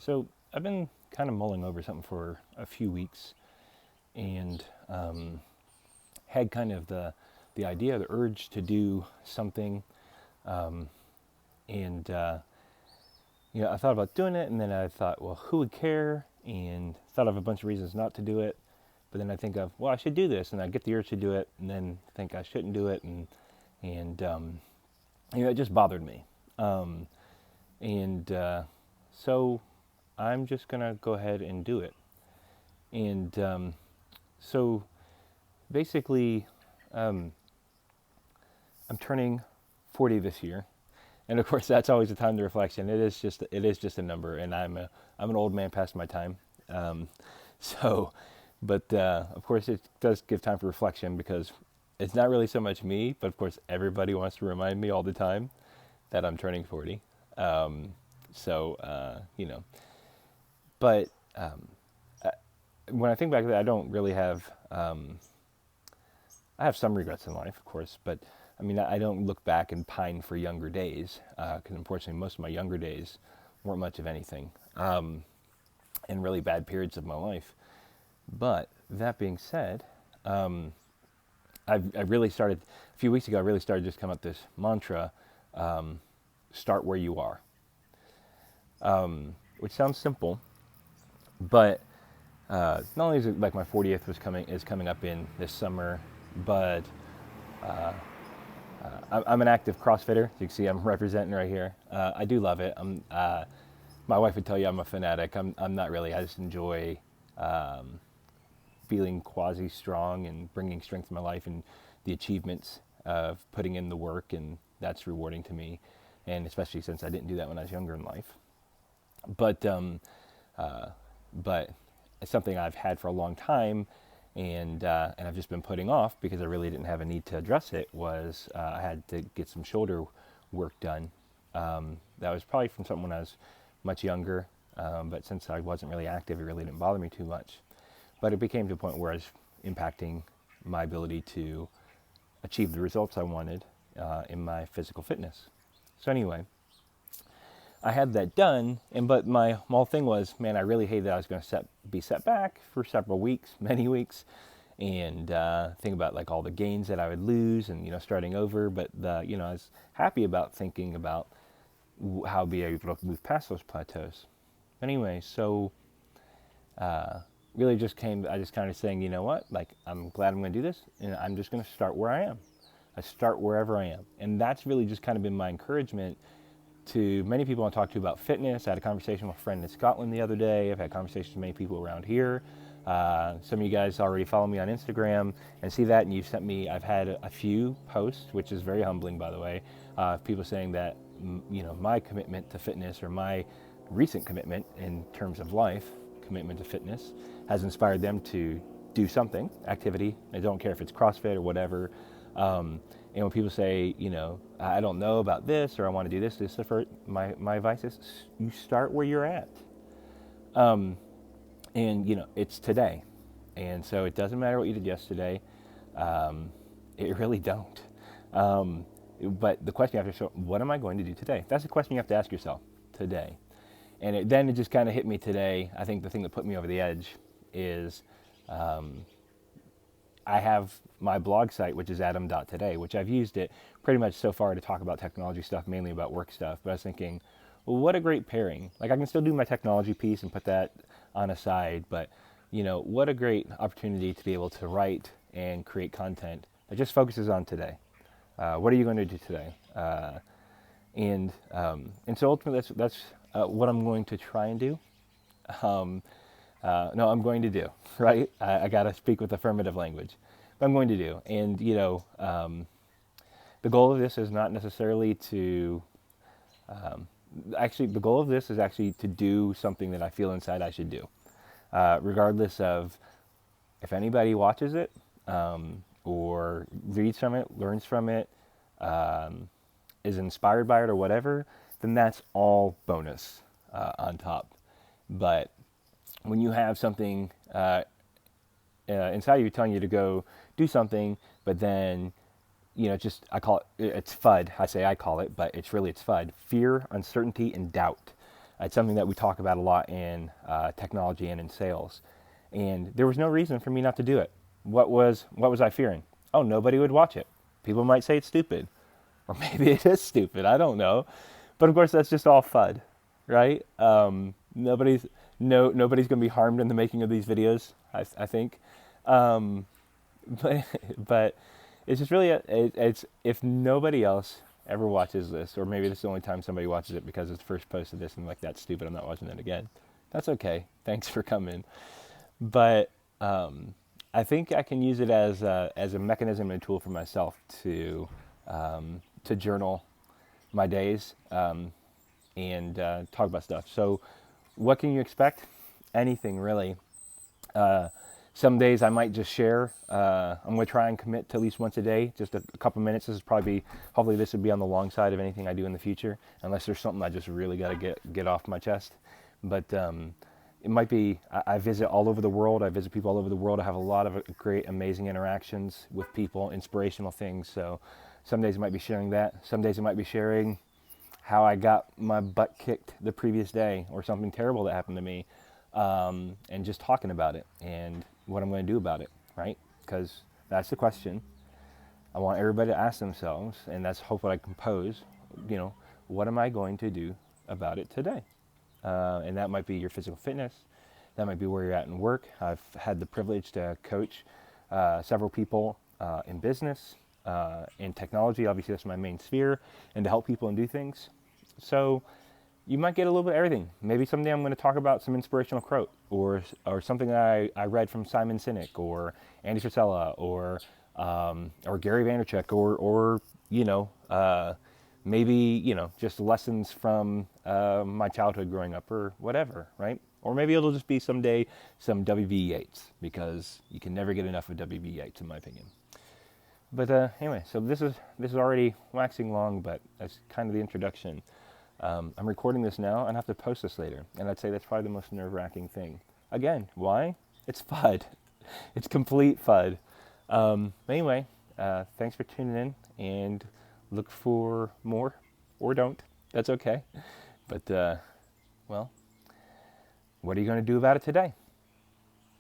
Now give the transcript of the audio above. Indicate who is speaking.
Speaker 1: So I've been kind of mulling over something for a few weeks, and had kind of the idea, the urge to do something, um, and I thought about doing it, and then I thought, well, who would care? And thought of a bunch of reasons not to do it, but then I think of, well, I should do this, and I get the urge to do it, and then think I shouldn't do it, and it just bothered me, and so I'm just gonna go ahead and do it. And so basically, um, I'm turning 40 this year, and of course that's always a time to reflection. It is just a number, and I'm an old man past my time. Um, so, but of course it does give time for reflection because it's not really so much me, but of course everybody wants to remind me all the time that I'm turning 40. Um, so, but uh, when I think back to that, I don't really have. I have some regrets in life, of course, but I mean, I don't look back and pine for younger days because unfortunately, most of my younger days weren't much of anything, and really bad periods of my life. But that being said, um, I really started a few weeks ago. I really started just come up with this mantra: um, start where you are, which sounds simple, but not only is it like my 40th is coming up in this summer, but I'm an active CrossFitter. As you can see, I'm representing right here. I do love it. My wife would tell you I'm a fanatic. I'm not really. I just enjoy feeling quasi strong and bringing strength to my life and the achievements of putting in the work, and that's rewarding to me. And especially since I didn't do that when I was younger in life. But but it's something I've had for a long time, and I've just been putting off because I really didn't have a need to address it. Was I had to get some shoulder work done. That was probably from something when I was much younger, but since I wasn't really active, it really didn't bother me too much. But it became to a point where I was impacting my ability to achieve the results I wanted in my physical fitness. So anyway, I had that done, but my whole thing was, man, I really hated that I was going to be set back for several weeks, many weeks, and think about like all the gains that I would lose, and starting over. But I was happy about thinking about how I'd be able to move past those plateaus. Anyway, so really just came. I just kind of saying, you know what, like I'm glad I'm going to do this, and I'm just going to start where I am. I start wherever I am, and that's really just kind of been my encouragement to many people I talk to about fitness. I had a conversation with a friend in Scotland the other day. I've had conversations with many people around here. Some of you guys already follow me on Instagram and see that, and you've sent me, I've had a few posts, which is very humbling, by the way, people saying that, my commitment to fitness, or my recent commitment in terms of life, commitment to fitness, has inspired them to do something, activity. I don't care if it's CrossFit or whatever. And when people say, I don't know about this, or I want to do this, my advice is you start where you're at. And it's today. And so it doesn't matter what you did yesterday. It really don't. But the question you have to show, what am I going to do today? That's the question you have to ask yourself today. And then it just kind of hit me today. I think the thing that put me over the edge is I have my blog site, which is adam.today, which I've used it pretty much so far to talk about technology stuff, mainly about work stuff. But I was thinking, well, what a great pairing. Like I can still do my technology piece and put that on a side, but what a great opportunity to be able to write and create content that just focuses on today. What are you going to do today? And so ultimately that's what I'm going to try and do. No, I'm going to do, right? I got to speak with affirmative language. But I'm going to do. And, the goal of this is not necessarily to, actually, the goal of this is actually to do something that I feel inside I should do. Regardless of if anybody watches it, or reads from it, learns from it, is inspired by it or whatever, then that's all bonus on top. But when you have something inside you telling you to go do something, but then I call it's FUD. I call it, but it's FUD: fear, uncertainty, and doubt. It's something that we talk about a lot in technology and in sales. And there was no reason for me not to do it. What was I fearing? Oh, nobody would watch it. People might say it's stupid, or maybe it is stupid. I don't know. But of course, that's just all FUD, right? Nobody's going to be harmed in the making of these videos. I think, um, but it's just really it's if nobody else ever watches this, or maybe this is the only time somebody watches it because it's the first post of this and like that's stupid. I'm not watching it again. That's okay. Thanks for coming. But I think I can use it as a mechanism and a tool for myself to journal my days and talk about stuff. So, what can you expect? Anything really. Some days I might just share. I'm going to try and commit to at least once a day, just a couple minutes. This is probably hopefully this would be on the long side of anything I do in the future, unless there's something I just really got to get off my chest. But it might be, I visit all over the world. I visit people all over the world. I have a lot of great, amazing interactions with people, inspirational things. So some days I might be sharing that. Some days I might be sharing how I got my butt kicked the previous day or something terrible that happened to me, and just talking about it and what I'm going to do about it, right? Because that's the question I want everybody to ask themselves, and that's hopefully I can pose, what am I going to do about it today? And that might be your physical fitness. That might be where you're at in work. I've had the privilege to coach several people in business, in technology. Obviously, that's my main sphere, and to help people and do things. So you might get a little bit of everything. Maybe someday I'm going to talk about some inspirational quote or something that I read from Simon Sinek or Andy Frisella or Gary Vaynerchuk or maybe just lessons from my childhood growing up or whatever, right? Or maybe it'll just be someday some W.B. Yeats, because you can never get enough of W.B. Yeats, in my opinion. But anyway, so this is already waxing long, but that's kind of the introduction. I'm recording this now and I have to post this later, and I'd say that's probably the most nerve-wracking thing. Again, why? It's FUD. It's complete FUD. Anyway, thanks for tuning in, and look for more, or don't. That's okay. But, well, what are you going to do about it today?